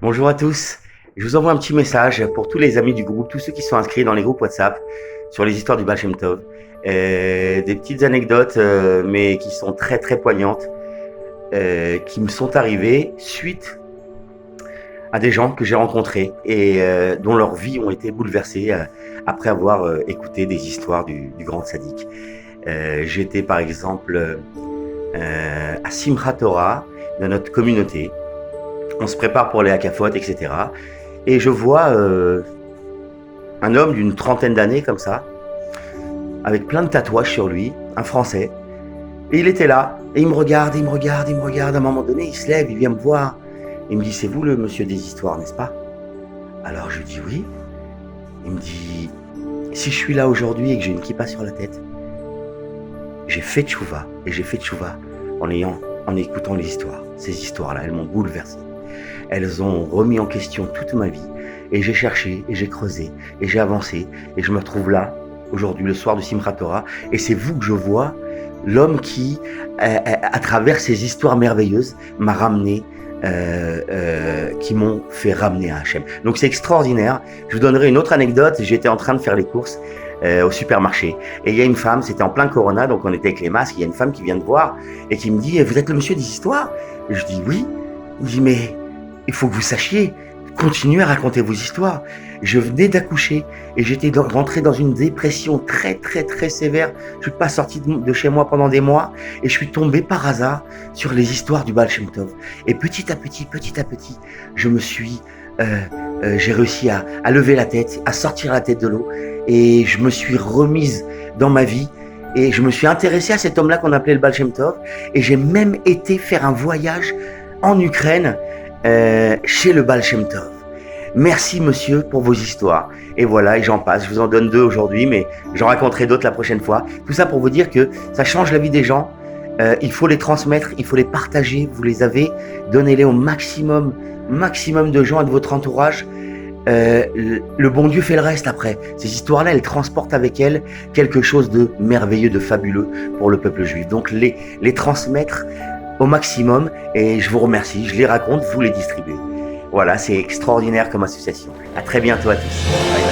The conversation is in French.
Bonjour à tous. Je vous envoie un petit message pour tous les amis du groupe, tous ceux qui sont inscrits dans les groupes WhatsApp sur les histoires du Baal Shem Tov. Des petites anecdotes, mais qui sont très très poignantes, qui me sont arrivées suite à des gens que j'ai rencontrés et dont leurs vies ont été bouleversées après avoir écouté des histoires du grand sadique. J'étais par exemple à Simchat Torah de notre communauté. On se prépare pour les hakafot, etc. Et je vois un homme d'une trentaine d'années comme ça, avec plein de tatouages sur lui, un Français. Et il était là, et il me regarde, il me regarde, il me regarde. À un moment donné, il se lève, il vient me voir. Il me dit, c'est vous le monsieur des histoires, n'est-ce pas? Alors je lui dis oui. Il me dit, si je suis là aujourd'hui et que j'ai une kippa sur la tête, j'ai fait tchouva, et j'ai fait tchouva en écoutant les histoires. Ces histoires-là, elles m'ont bouleversé. Elles ont remis en question toute ma vie. Et j'ai cherché, et j'ai creusé, et j'ai avancé. Et je me retrouve là, aujourd'hui, le soir du Simchat Torah. Et c'est vous que je vois, l'homme qui, à travers ces histoires merveilleuses, m'a ramené, qui m'ont fait ramener à Hachem. Donc c'est extraordinaire. Je vous donnerai une autre anecdote. J'étais en train de faire les courses au supermarché. Et il y a une femme, c'était en plein Corona, donc on était avec les masques. Il y a une femme qui vient de voir et qui me dit, vous êtes le monsieur des histoires? Et je dis oui. Il me dit, mais il faut que vous sachiez, continuez à raconter vos histoires. Je venais d'accoucher et j'étais rentré dans une dépression très très très sévère. Je suis pas sorti de chez moi pendant des mois et je suis tombé par hasard sur les histoires du Baal Shem Tov. Et petit à petit, je me suis, j'ai réussi à lever la tête, à sortir la tête de l'eau et je me suis remise dans ma vie. Et je me suis intéressé à cet homme-là qu'on appelait le Baal Shem Tov et j'ai même été faire un voyage en Ukraine chez le Baal Shem Tov. Merci monsieur pour vos histoires. Et voilà, et j'en passe. Je vous en donne 2 aujourd'hui, mais j'en raconterai d'autres la prochaine fois. Tout ça pour vous dire que ça change la vie des gens. Il faut les transmettre, il faut les partager. Vous les avez, donnez-les au maximum de gens et de votre entourage. Le bon Dieu fait le reste après. Ces histoires-là, elles transportent avec elles quelque chose de merveilleux, de fabuleux pour le peuple juif. Donc les transmettre au maximum et je vous remercie, je les raconte, vous les distribuez. Voilà, c'est extraordinaire comme association. À très bientôt à tous. Bye.